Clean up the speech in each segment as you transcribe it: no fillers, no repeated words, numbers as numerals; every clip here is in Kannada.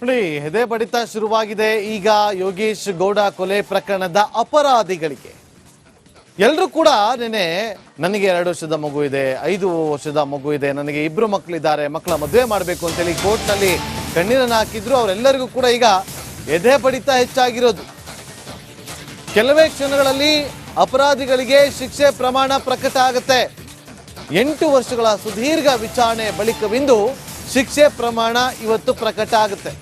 ನೋಡಿ, ಎದೆ ಬಡಿತ ಶುರುವಾಗಿದೆ. ಈಗ ಯೋಗೇಶ್ ಗೌಡ ಕೊಲೆ ಪ್ರಕರಣದ ಅಪರಾಧಿಗಳಿಗೆ ಎಲ್ಲರೂ ಕೂಡ ನನಗೆ 2 ವರ್ಷದ ಮಗು ಇದೆ, 5 ವರ್ಷದ ಮಗು ಇದೆ, ನನಗೆ 2 ಮಕ್ಕಳಿದ್ದಾರೆ, ಮಕ್ಕಳ ಮದುವೆ ಮಾಡಬೇಕು ಅಂತೇಳಿ ಕೋರ್ಟ್ನಲ್ಲಿ ಕಣ್ಣೀರನ್ನು ಹಾಕಿದ್ರು. ಅವರೆಲ್ಲರಿಗೂ ಕೂಡ ಈಗ ಎದೆ ಬಡಿತ ಹೆಚ್ಚಾಗಿರೋದು. ಕೆಲವೇ ಕ್ಷಣಗಳಲ್ಲಿ ಅಪರಾಧಿಗಳಿಗೆ ಶಿಕ್ಷೆ ಪ್ರಮಾಣ ಪ್ರಕಟ ಆಗುತ್ತೆ. 8 ವರ್ಷಗಳ ಸುದೀರ್ಘ ವಿಚಾರಣೆ ಬಳಿಕವಿಂದು ಶಿಕ್ಷೆ ಪ್ರಮಾಣ ಇವತ್ತು ಪ್ರಕಟ ಆಗುತ್ತೆ.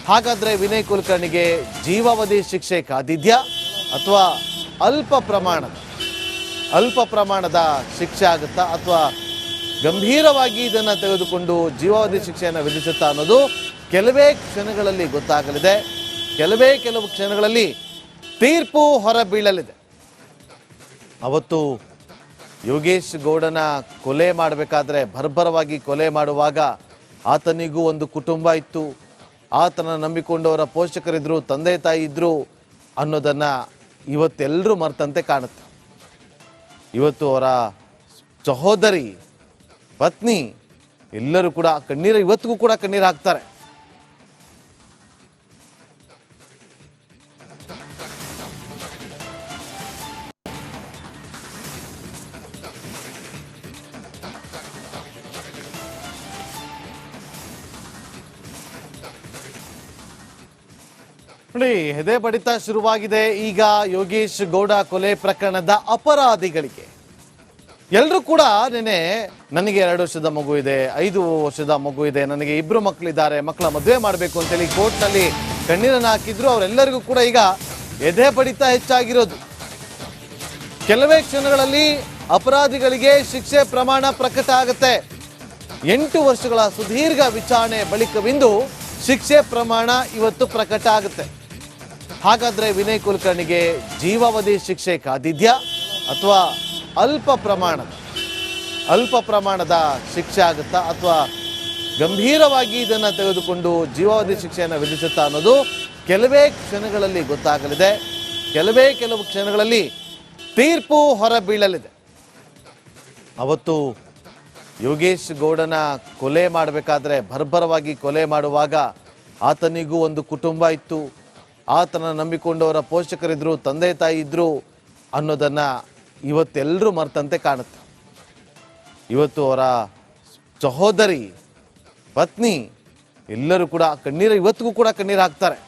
ಹಾಗಾದ್ರೆ ವಿನಯ್ ಕುಲಕರ್ಣಿಗೆ ಜೀವಾವಧಿ ಶಿಕ್ಷೆ ಕಾದಿದ್ಯಾ ಅಥವಾ ಅಲ್ಪ ಪ್ರಮಾಣದ ಶಿಕ್ಷೆ ಆಗುತ್ತಾ ಅಥವಾ ಗಂಭೀರವಾಗಿ ಇದನ್ನು ತೆಗೆದುಕೊಂಡು ಜೀವಾವಧಿ ಶಿಕ್ಷೆಯನ್ನು ವಿಧಿಸುತ್ತಾ ಅನ್ನೋದು ಕೆಲವೇ ಕ್ಷಣಗಳಲ್ಲಿ ಗೊತ್ತಾಗಲಿದೆ. ಕೆಲವು ಕ್ಷಣಗಳಲ್ಲಿ ತೀರ್ಪು ಹೊರಬೀಳಲಿದೆ. ಅವತ್ತು ಯೋಗೇಶ್ ಗೌಡನ ಕೊಲೆ ಮಾಡಬೇಕಾದ್ರೆ, ಬರ್ಬರವಾಗಿ ಕೊಲೆ ಮಾಡುವಾಗ ಆತನಿಗೂ ಒಂದು ಕುಟುಂಬ ಇತ್ತು, ಆತನ ನಂಬಿಕೊಂಡವರ ಪೋಷಕರಿದ್ರು, ತಂದೆ ತಾಯಿ ಇದ್ರು ಅನ್ನೋದನ್ನ ಇವತ್ತೆಲ್ಲರೂ ಮರ್ತಂತೆ ಕಾಣುತ್ತೆ. ಇವತ್ತು ಅವರ ಸಹೋದರಿ, ಪತ್ನಿ ಎಲ್ಲರೂ ಕೂಡ ಇವತ್ತಿಗೂ ಕೂಡ ಕಣ್ಣೀರು ಹಾಕ್ತಾರೆ. ನೋಡಿ, ಎದೆ ಬಡಿತ ಶುರುವಾಗಿದೆ. ಈಗ ಯೋಗೇಶ್ ಗೌಡ ಕೊಲೆ ಪ್ರಕರಣದ ಅಪರಾಧಿಗಳಿಗೆ ಎಲ್ಲರೂ ಕೂಡ ನನಗೆ 2 ವರ್ಷದ ಮಗು ಇದೆ, 5 ವರ್ಷದ ಮಗು ಇದೆ, ನನಗೆ 2 ಮಕ್ಕಳಿದ್ದಾರೆ, ಮಕ್ಕಳ ಮದುವೆ ಮಾಡಬೇಕು ಅಂತೇಳಿ ಕೋರ್ಟ್ನಲ್ಲಿ ಕಣ್ಣೀರನ್ನು ಹಾಕಿದ್ರು. ಅವರೆಲ್ಲರಿಗೂ ಕೂಡ ಈಗ ಎದೆ ಬಡಿತ ಹೆಚ್ಚಾಗಿರೋದು. ಕೆಲವೇ ಕ್ಷಣಗಳಲ್ಲಿ ಅಪರಾಧಿಗಳಿಗೆ ಶಿಕ್ಷೆ ಪ್ರಮಾಣ ಪ್ರಕಟ ಆಗುತ್ತೆ. 8 ವರ್ಷಗಳ ಸುದೀರ್ಘ ವಿಚಾರಣೆ ಬಳಿಕವಿಂದು ಶಿಕ್ಷೆ ಪ್ರಮಾಣ ಇವತ್ತು ಪ್ರಕಟ ಆಗುತ್ತೆ. ಹಾಗಾದ್ರೆ ವಿನಯ್ ಕುಲಕರ್ಣಿಗೆ ಜೀವಾವಧಿ ಶಿಕ್ಷೆ ಕಾದಿದ್ಯಾ ಅಥವಾ ಅಲ್ಪ ಪ್ರಮಾಣದ ಶಿಕ್ಷೆ ಆಗುತ್ತಾ ಅಥವಾ ಗಂಭೀರವಾಗಿ ಇದನ್ನು ತೆಗೆದುಕೊಂಡು ಜೀವಾವಧಿ ಶಿಕ್ಷೆಯನ್ನು ವಿಧಿಸುತ್ತಾ ಅನ್ನೋದು ಕೆಲವೇ ಕ್ಷಣಗಳಲ್ಲಿ ಗೊತ್ತಾಗಲಿದೆ. ಕೆಲವು ಕ್ಷಣಗಳಲ್ಲಿ ತೀರ್ಪು ಹೊರಬೀಳಲಿದೆ. ಅವತ್ತು ಯೋಗೇಶ್ ಗೌಡನ ಕೊಲೆ ಮಾಡಬೇಕಾದ್ರೆ, ಬರ್ಬರವಾಗಿ ಕೊಲೆ ಮಾಡುವಾಗ ಆತನಿಗೂ ಒಂದು ಕುಟುಂಬ ಇತ್ತು, ಆತನ ನಂಬಿಕೊಂಡವರ ಪೋಷಕರಿದ್ರು, ತಂದೆ ತಾಯಿ ಇದ್ರು ಅನ್ನೋದನ್ನ ಇವತ್ತೆಲ್ಲರೂ ಮರ್ತಂತೆ ಕಾಣುತ್ತೆ. ಇವತ್ತು ಅವರ ಸಹೋದರಿ, ಪತ್ನಿ ಎಲ್ಲರೂ ಕೂಡ ಇವತ್ತಿಗೂ ಕೂಡ ಕಣ್ಣೀರು ಹಾಕ್ತಾರೆ.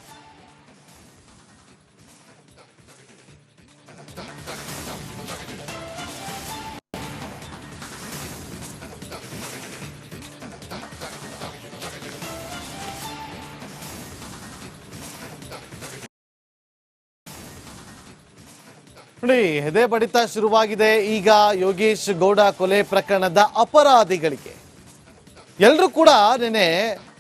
ನೋಡಿ, ಎದೆ ಬಡಿತ ಶುರುವಾಗಿದೆ. ಈಗ ಯೋಗೇಶ್ ಗೌಡ ಕೊಲೆ ಪ್ರಕರಣದ ಅಪರಾಧಿಗಳಿಗೆ ಎಲ್ಲರೂ ಕೂಡ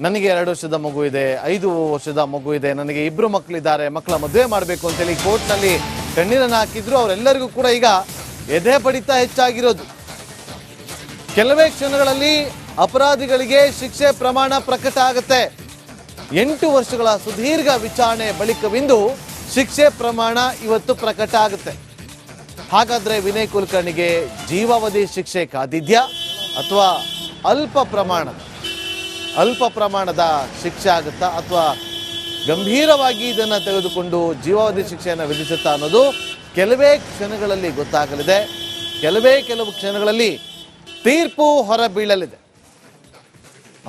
ನನಗೆ 2 ವರ್ಷದ ಮಗು ಇದೆ, 5 ವರ್ಷದ ಮಗು ಇದೆ, ನನಗೆ 2 ಮಕ್ಕಳಿದ್ದಾರೆ, ಮಕ್ಕಳ ಮದುವೆ ಮಾಡಬೇಕು ಅಂತೇಳಿ ಕೋರ್ಟ್ನಲ್ಲಿ ಕಣ್ಣೀರನ್ನು ಹಾಕಿದ್ರು. ಅವರೆಲ್ಲರಿಗೂ ಕೂಡ ಈಗ ಎದೆ ಬಡಿತ ಹೆಚ್ಚಾಗಿರೋದು. ಕೆಲವೇ ಕ್ಷಣಗಳಲ್ಲಿ ಅಪರಾಧಿಗಳಿಗೆ ಶಿಕ್ಷೆ ಪ್ರಮಾಣ ಪ್ರಕಟ ಆಗುತ್ತೆ. 8 ವರ್ಷಗಳ ಸುದೀರ್ಘ ವಿಚಾರಣೆ ಬಳಿಕವಿಂದು ಶಿಕ್ಷೆ ಪ್ರಮಾಣ ಇವತ್ತು ಪ್ರಕಟ ಆಗುತ್ತೆ. ಹಾಗಾದ್ರೆ ವಿನಯ್ ಕುಲಕರ್ಣಿಗೆ ಜೀವಾವಧಿ ಶಿಕ್ಷೆ ಕಾದಿದ್ಯಾ ಅಥವಾ ಅಲ್ಪ ಪ್ರಮಾಣದ ಶಿಕ್ಷೆ ಆಗುತ್ತಾ ಅಥವಾ ಗಂಭೀರವಾಗಿ ಇದನ್ನು ತೆಗೆದುಕೊಂಡು ಜೀವಾವಧಿ ಶಿಕ್ಷೆಯನ್ನು ವಿಧಿಸುತ್ತಾ ಅನ್ನೋದು ಕೆಲವೇ ಕ್ಷಣಗಳಲ್ಲಿ ಗೊತ್ತಾಗಲಿದೆ. ಕೆಲವು ಕ್ಷಣಗಳಲ್ಲಿ ತೀರ್ಪು ಹೊರಬೀಳಲಿದೆ.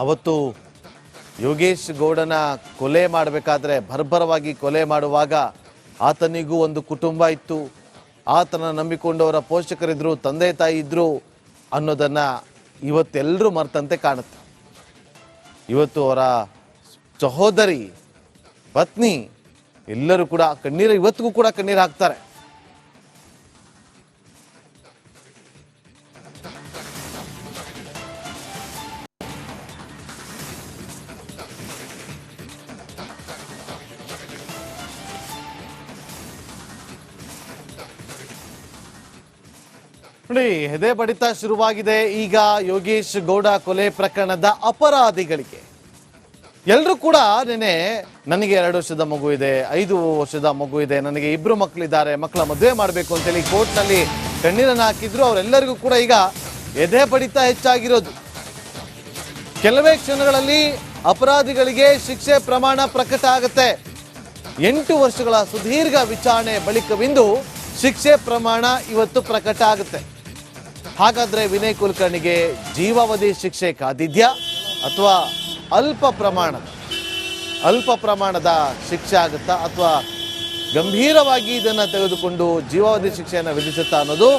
ಅವತ್ತು ಯೋಗೇಶ್ ಗೌಡನ ಕೊಲೆ ಮಾಡಬೇಕಾದ್ರೆ, ಬರ್ಬರವಾಗಿ ಕೊಲೆ ಮಾಡುವಾಗ ಆತನಿಗೂ ಒಂದು ಕುಟುಂಬ ಇತ್ತು, ಆತನ ನಂಬಿಕೊಂಡವರ ಪೋಷಕರಿದ್ರು, ತಂದೆ ತಾಯಿ ಇದ್ರು ಅನ್ನೋದನ್ನ ಇವತ್ತೆಲ್ಲರೂ ಮರ್ತಂತೆ ಕಾಣುತ್ತೆ. ಇವತ್ತು ಅವರ ಸಹೋದರಿ, ಪತ್ನಿ ಎಲ್ಲರೂ ಕೂಡ ಇವತ್ತಿಗೂ ಕೂಡ ಕಣ್ಣೀರು ಹಾಕ್ತಾರೆ. ನೋಡಿ, ಎದೆ ಬಡಿತ ಶುರುವಾಗಿದೆ. ಈಗ ಯೋಗೇಶ್ ಗೌಡ ಕೊಲೆ ಪ್ರಕರಣದ ಅಪರಾಧಿಗಳಿಗೆ ಎಲ್ಲರೂ ಕೂಡ ನನಗೆ 2 ವರ್ಷದ ಮಗು ಇದೆ, 5 ವರ್ಷದ ಮಗು ಇದೆ, ನನಗೆ 2 ಮಕ್ಕಳಿದ್ದಾರೆ, ಮಕ್ಕಳ ಮದುವೆ ಮಾಡಬೇಕು ಅಂತೇಳಿ ಕೋರ್ಟ್ನಲ್ಲಿ ಕಣ್ಣೀರನ್ನು ಹಾಕಿದ್ರು. ಅವರೆಲ್ಲರಿಗೂ ಕೂಡ ಈಗ ಎದೆ ಬಡಿತ ಹೆಚ್ಚಾಗಿರೋದು. ಕೆಲವೇ ಕ್ಷಣಗಳಲ್ಲಿ ಅಪರಾಧಿಗಳಿಗೆ ಶಿಕ್ಷೆ ಪ್ರಮಾಣ ಪ್ರಕಟ ಆಗುತ್ತೆ. 8 ವರ್ಷಗಳ ಸುದೀರ್ಘ ವಿಚಾರಣೆ ಬಳಿಕವಿಂದು ಶಿಕ್ಷೆ ಪ್ರಮಾಣ ಇವತ್ತು ಪ್ರಕಟ ಆಗುತ್ತೆ. ಹಾಗಾದ್ರೆ ವಿನಯ್ ಕುಲಕರ್ಣಿಗೆ ಜೀವಾವಧಿ ಶಿಕ್ಷೆ ಕಾದಿದ್ಯಾ ಅಥವಾ ಅಲ್ಪ ಪ್ರಮಾಣದ ಶಿಕ್ಷೆ ಆಗುತ್ತಾ ಅಥವಾ ಗಂಭೀರವಾಗಿ ಇದನ್ನು ತೆಗೆದುಕೊಂಡು ಜೀವಾವಧಿ ಶಿಕ್ಷೆಯನ್ನು ವಿಧಿಸುತ್ತಾ ಅನ್ನೋದು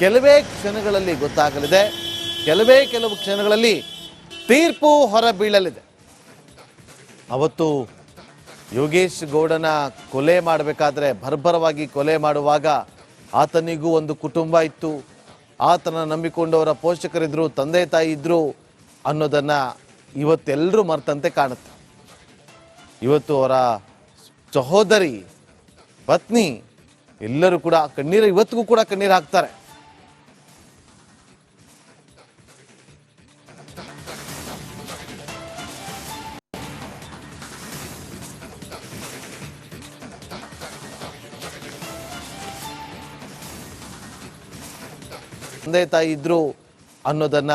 ಕೆಲವೇ ಕ್ಷಣಗಳಲ್ಲಿ ಗೊತ್ತಾಗಲಿದೆ. ಕೆಲವು ಕ್ಷಣಗಳಲ್ಲಿ ತೀರ್ಪು ಹೊರಬೀಳಲಿದೆ. ಅವತ್ತು ಯೋಗೇಶ್ ಗೌಡನ ಕೊಲೆ ಮಾಡಬೇಕಾದ್ರೆ ಬರ್ಬರವಾಗಿ ಕೊಲೆ ಮಾಡುವಾಗ ಆತನಿಗೂ ಒಂದು ಕುಟುಂಬ ಇತ್ತು, ಆತನ ನಂಬಿಕೊಂಡವರ ಪೋಷಕರಿದ್ರು, ತಂದೆ ತಾಯಿ ಇದ್ರು ಅನ್ನೋದನ್ನ ಇವತ್ತೆಲ್ಲರೂ ಮರ್ತಂತೆ ಕಾಣುತ್ತೆ. ಇವತ್ತು ಅವರ ಸಹೋದರಿ, ಪತ್ನಿ ಎಲ್ಲರೂ ಕೂಡ ಇವತ್ತಿಗೂ ಕೂಡ ಕಣ್ಣೀರು ಹಾಕ್ತಾರೆ. ತಂದೆ ತಾಯಿ ಇದ್ರು ಅನ್ನೋದನ್ನ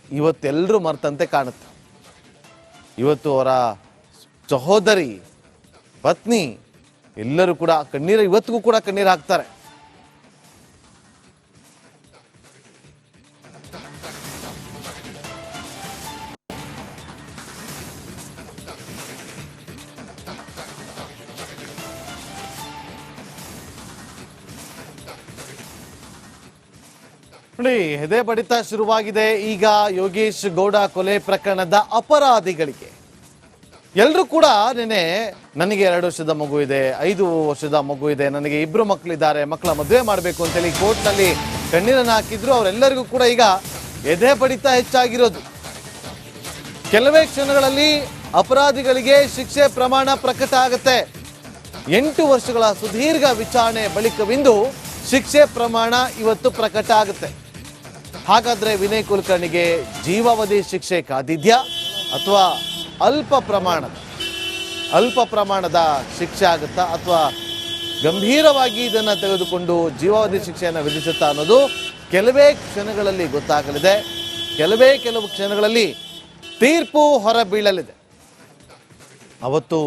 ಇವತ್ತೆಲ್ಲರೂ ಮರ್ತಂತೆ ಕಾಣುತ್ತೆ. ಇವತ್ತು ಅವರ ಸಹೋದರಿ, ಪತ್ನಿ ಎಲ್ಲರೂ ಕೂಡ ಇವತ್ತಿಗೂ ಕೂಡ ಕಣ್ಣೀರು ಹಾಕ್ತಾರೆ. ನೋಡಿ, ಎದೆ ಬಡಿತ ಶುರುವಾಗಿದೆ ಈಗ ಯೋಗೇಶ್ ಗೌಡ ಕೊಲೆ ಪ್ರಕರಣದ ಅಪರಾಧಿಗಳಿಗೆ. ಎಲ್ಲರೂ ಕೂಡ ನನಗೆ 2 ವರ್ಷದ ಮಗು ಇದೆ, 5 ವರ್ಷದ ಮಗು ಇದೆ, ನನಗೆ 2 ಮಕ್ಕಳಿದ್ದಾರೆ, ಮಕ್ಕಳ ಮದುವೆ ಮಾಡಬೇಕು ಅಂತೇಳಿ ಕೋರ್ಟ್ನಲ್ಲಿ ಕಣ್ಣೀರನ್ನು ಹಾಕಿದ್ರು. ಅವರೆಲ್ಲರಿಗೂ ಕೂಡ ಈಗ ಎದೆ ಬಡಿತ ಹೆಚ್ಚಾಗಿರೋದು. ಕೆಲವೇ ಕ್ಷಣಗಳಲ್ಲಿ ಅಪರಾಧಿಗಳಿಗೆ ಶಿಕ್ಷೆ ಪ್ರಮಾಣ ಪ್ರಕಟ ಆಗುತ್ತೆ. 8 ವರ್ಷಗಳ ಸುದೀರ್ಘ ವಿಚಾರಣೆ ಬಳಿಕವಿಂದು ಶಿಕ್ಷೆ ಪ್ರಮಾಣ ಇವತ್ತು ಪ್ರಕಟ ಆಗುತ್ತೆ. ಹಾಗಾದ್ರೆ ವಿನಯ್ ಕುಲಕರ್ಣಿಗೆ ಜೀವಾವಧಿ ಶಿಕ್ಷೆ ಕಾದಿದ್ಯಾ ಅಥವಾ ಅಲ್ಪ ಪ್ರಮಾಣದ ಶಿಕ್ಷೆ ಆಗುತ್ತಾ ಅಥವಾ ಗಂಭೀರವಾಗಿ ಇದನ್ನು ತೆಗೆದುಕೊಂಡು ಜೀವಾವಧಿ ಶಿಕ್ಷೆಯನ್ನು ವಿಧಿಸುತ್ತಾ ಅನ್ನೋದು ಕೆಲವೇ ಕ್ಷಣಗಳಲ್ಲಿ ಗೊತ್ತಾಗಲಿದೆ. ಕೆಲವು ಕ್ಷಣಗಳಲ್ಲಿ ತೀರ್ಪು ಹೊರಬೀಳಲಿದೆ. ಅವತ್ತು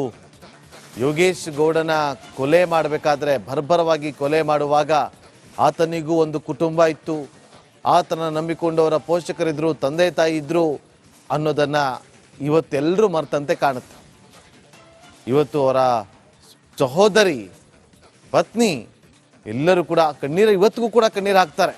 ಯೋಗೇಶ್ ಗೌಡನ ಕೊಲೆ ಮಾಡಬೇಕಾದ್ರೆ ಬರ್ಬರವಾಗಿ ಕೊಲೆ ಮಾಡುವಾಗ ಆತನಿಗೂ ಒಂದು ಕುಟುಂಬ ಇತ್ತು, ಆತನ ನಂಬಿಕೊಂಡವರ ಪೋಷಕರಿದ್ರು, ತಂದೆ ತಾಯಿ ಇದ್ರು ಅನ್ನೋದನ್ನ ಇವತ್ತೆಲ್ಲರೂ ಮರ್ತಂತೆ ಕಾಣುತ್ತೆ. ಇವತ್ತು ಅವರ ಸಹೋದರಿ, ಪತ್ನಿ ಎಲ್ಲರೂ ಕೂಡ ಇವತ್ತಿಗೂ ಕೂಡ ಕಣ್ಣೀರು ಹಾಕ್ತಾರೆ.